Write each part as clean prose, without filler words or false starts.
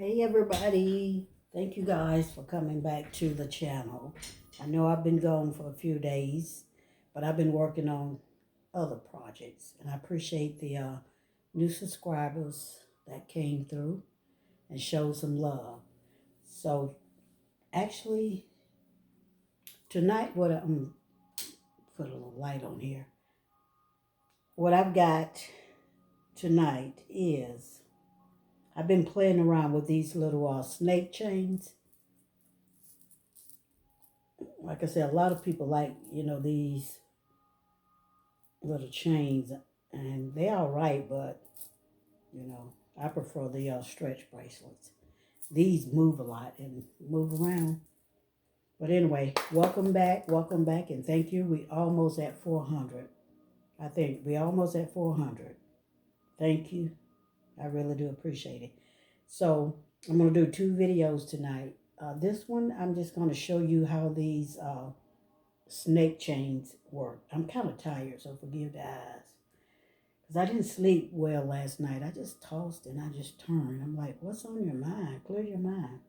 Hey everybody, thank you guys for coming back to the channel. I know I've been gone for a few days, but I've been working on other projects, and I appreciate the new subscribers that came through and showed some love. So actually tonight, what I'm put a little light on here. What I've got tonight is I've been playing around with these little snake chains. Like I said, a lot of people like, these little chains, and they're all right, but, I prefer the stretch bracelets. These move a lot and move around. But anyway, welcome back, and thank you. We almost at 400. I think we almost at 400. Thank you. I really do appreciate it. So I'm going to do two videos tonight. This one, I'm just going to show you how these snake chains work. I'm kind of tired, so forgive the eyes. Because I didn't sleep well last night. I just tossed and I just turned. I'm like, what's on your mind? Clear your mind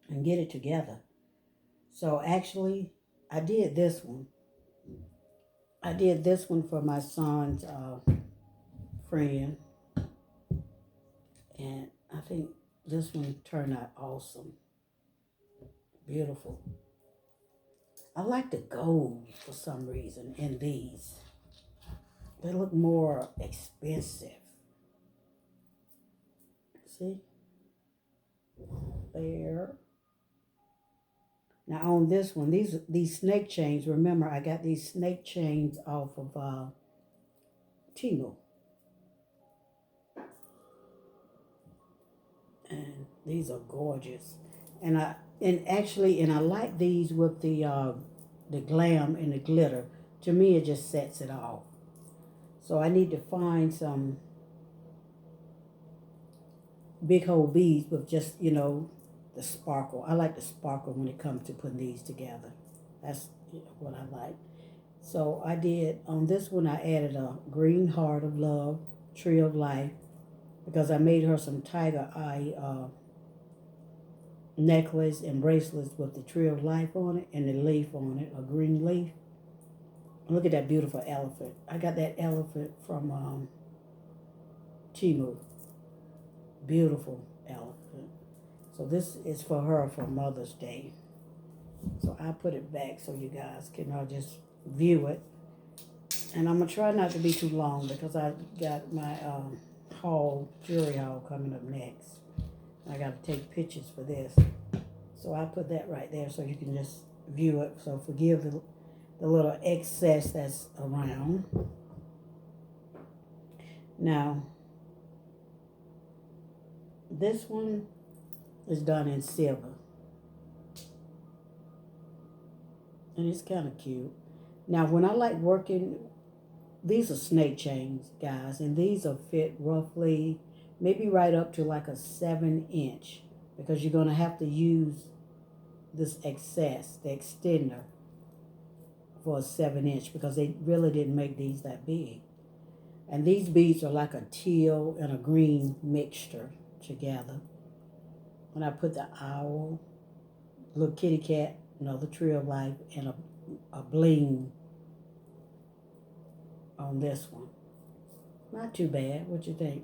and get it together. So actually, I did this one. I did this one for my son's friend. And I think this one turned out awesome. Beautiful. I like the gold for some reason in these. They look more expensive. See? There. Now on this one, these snake chains, remember I got these snake chains off of temu. And these are gorgeous. And I like these with the glam and the glitter. To me it just sets it off. So I need to find some big hole beads with just, the sparkle. I like the sparkle when it comes to putting these together. That's what I like. So I did, on this one, I added a green heart of love, tree of life, because I made her some tiger eye necklace and bracelets with the tree of life on it and the leaf on it, a green leaf. Look at that beautiful elephant. I got that elephant from Temu. Beautiful elephant. So this is for her for Mother's Day. So I put it back so you guys can just view it. And I'm going to try not to be too long because I got my jewelry haul coming up next. I got to take pictures for this. So I put that right there so you can just view it. So forgive the little excess that's around. Now, this one is done in silver. And it's kind of cute. Now, when I like working, these are snake chains, guys. And these are fit roughly, maybe right up to like a 7-inch. Because you're going to have to use this excess, the extender, for a 7-inch. Because they really didn't make these that big. And these beads are like a teal and a green mixture together. When I put the owl, little kitty cat, the tree of life, and a bling on this one. Not too bad. What you think?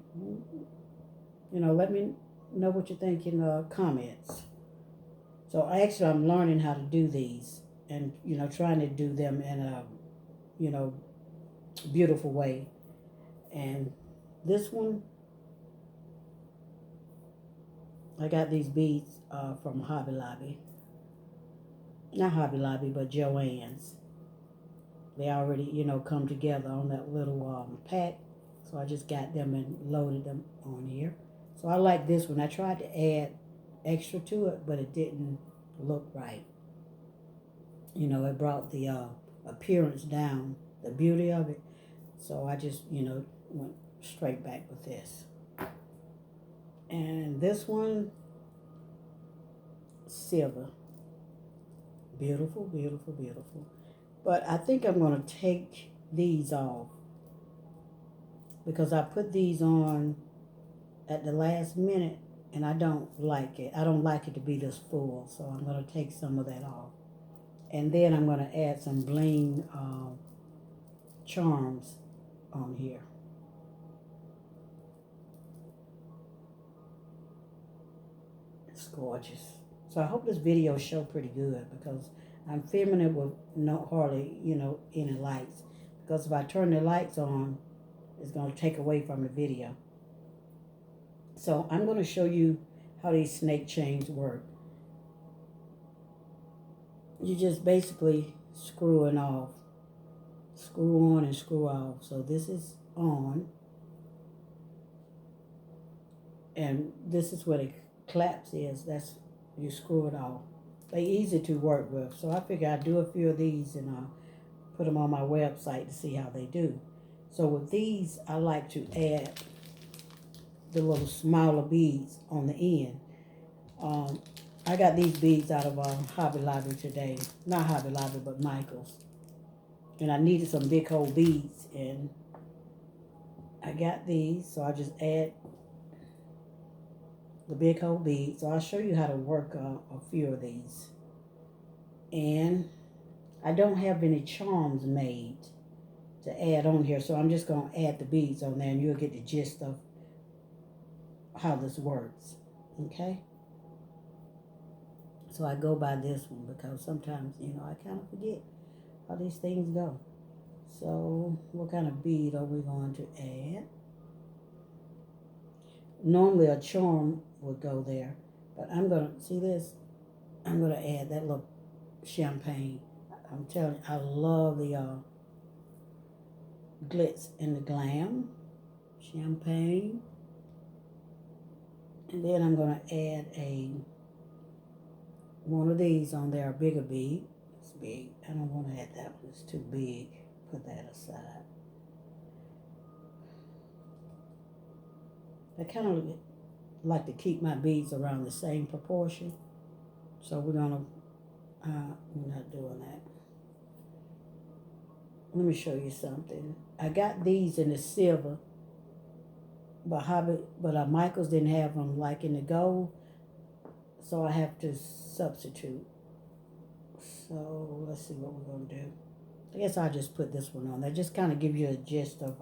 Let me know what you think in the comments. So actually, I'm learning how to do these, and trying to do them in a beautiful way. And this one, I got these beads from Hobby Lobby. Not Hobby Lobby, but Joann's. They already, come together on that little pack. So I just got them and loaded them on here. So I like this one. I tried to add extra to it, but it didn't look right. It brought the appearance down, the beauty of it. So I just, went straight back with this. And this one, silver. Beautiful, beautiful, beautiful. But I think I'm going to take these off because I put these on at the last minute And I don't like it. I don't like it to be this full, so I'm going to take some of that off. And then I'm going to add some bling charms on here. It's gorgeous. So I hope this video show pretty good because I'm filming it with no hardly, any lights. Because if I turn the lights on, it's going to take away from the video. So I'm going to show you how these snake chains work. You just basically screw it off. Screw on and screw off. So this is on. And this is where the claps is. That's, you screw it off. They're easy to work with. So I figure I'd do a few of these and I'll put them on my website to see how they do. So with these, I like to add the little smaller beads on the end. I got these beads out of Hobby Lobby today. Not Hobby Lobby, but Michael's. And I needed some big old beads. And I got these. So I just add the big old beads. So I'll show you how to work a few of these. And I don't have any charms made to add on here. So I'm just going to add the beads on there. And you'll get the gist of how this works. Okay? So I go by this one because sometimes, I kind of forget how these things go. So what kind of bead are we going to add? Normally a charm would go there, but I'm going to, see this? I'm going to add that little champagne. I'm telling you, I love the glitz and the glam. Champagne. And then I'm going to add one of these on there, a bigger bead. It's big. I don't want to add that one. It's too big. Put that aside. I kind of like to keep my beads around the same proportion. So we're not doing that. Let me show you something. I got these in the silver, but Michael's didn't have them like in the gold. So I have to substitute. So let's see what we're going to do. I guess I'll just put this one on there. Just kind of give you a gist of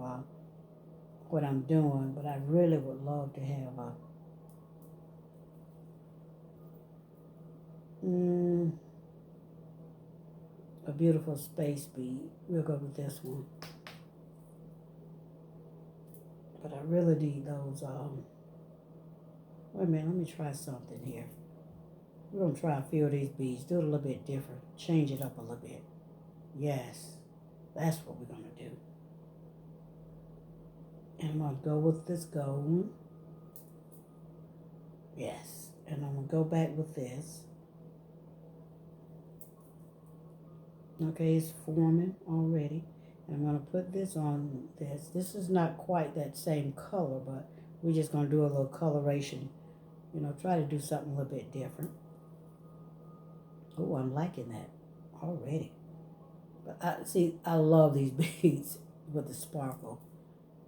what I'm doing. But I really would love to have a beautiful space bead. We'll go with this one. But I really need those. Wait a minute, let me try something here. We're going to try a few of these beads. Do it a little bit different. Change it up a little bit. Yes, that's what we're going to do. And I'm going to go with this gold. Yes, and I'm going to go back with this. Okay, it's forming already. And I'm going to put this on this. This is not quite that same color, but we're just going to do a little coloration. Try to do something a little bit different. Oh, I'm liking that already. But I love these beads with the sparkle.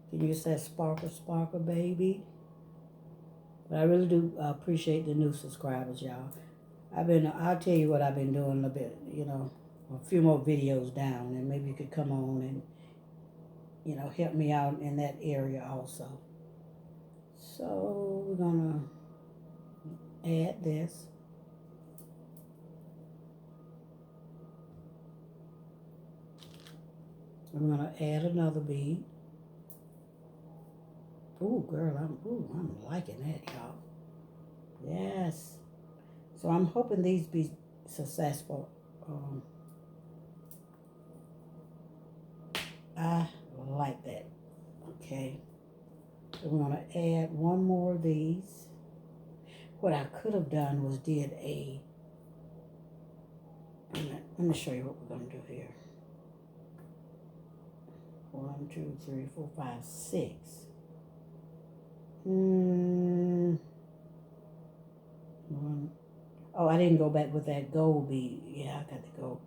Can you say sparkle, sparkle, baby? But I really do appreciate the new subscribers, y'all. I'll tell you what I've been doing a bit, a few more videos down, and maybe you could come on and, help me out in that area also. So we're going to add this. I'm going to add another bead. Ooh, girl, I'm liking that, y'all. Yes. So I'm hoping these be successful. I like that. Okay. So we're going to add one more of these. What I could have done was did let me show you what we're going to do here. 1, 2, 3, 4, 5, 6. Oh, I didn't go back with that gold bead. Yeah, I got the gold.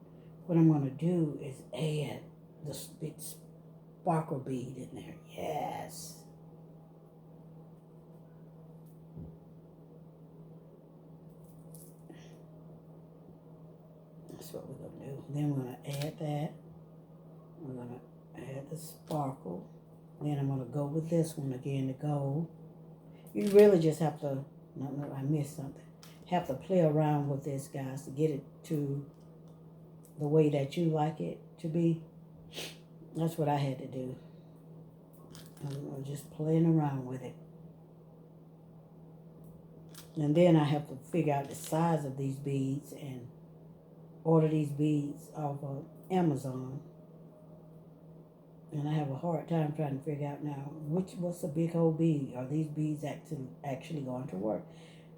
What I'm going to do is add this big sparkle bead in there. Yes. That's what we're going to do. Then we're going to add that. We're going to add the sparkle. Then I'm going to go with this one again, the gold. You really just have to, no, I missed something. Have to play around with this, guys, to get it to the way that you like it to be. That's what I had to do. I'm just playing around with it. And then I have to figure out the size of these beads and order these beads off of Amazon. And I have a hard time trying to figure out now what's a big old bead. Are these beads actually going to work?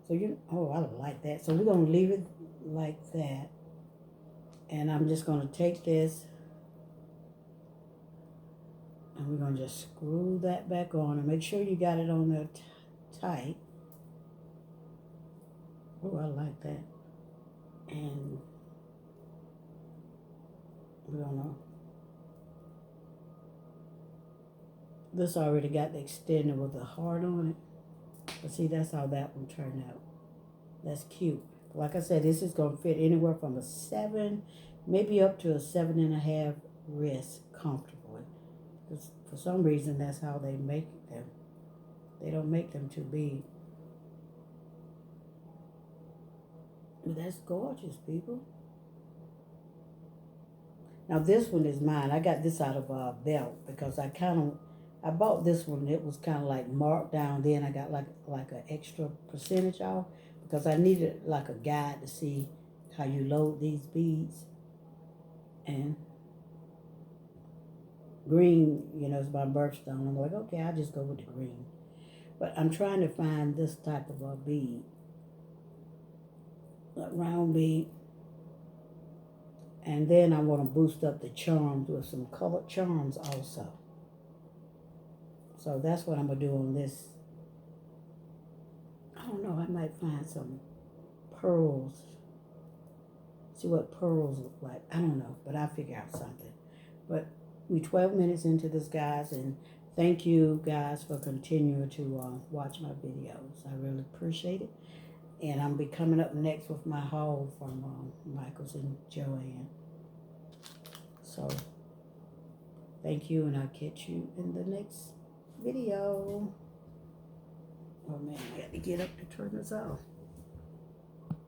So I like that. So we're going to leave it like that. And I'm just going to take this and we're going to just screw that back on and make sure you got it on there tight. Oh, I like that. And we're going to, this already got the extender with the heart on it. But see, that's how that one turned out. That's cute. Like I said, this is going to fit anywhere from a 7, maybe up to a 7.5 wrist comfortably. Because for some reason, that's how they make them. They don't make them too big. But that's gorgeous, people. Now this one is mine. I got this out of a belt because I bought this one. It was kind of like marked down. Then I got like an extra percentage off because I needed like a guide to see how you load these beads. And green, is my birthstone. I'm like, okay, I'll just go with the green. But I'm trying to find this type of a bead, a round bead. And then I want to boost up the charms with some colored charms also. So that's what I'm going to do on this. I don't know, I might find some pearls. See what pearls look like. I don't know, but I'll figure out something. But we're 12 minutes into this, guys, and thank you, guys, for continuing to watch my videos. I really appreciate it. And I'm be coming up next with my haul from Michaels and Joanne. So, thank you, and I'll catch you in the next video. Oh man, I got to get up to turn this off.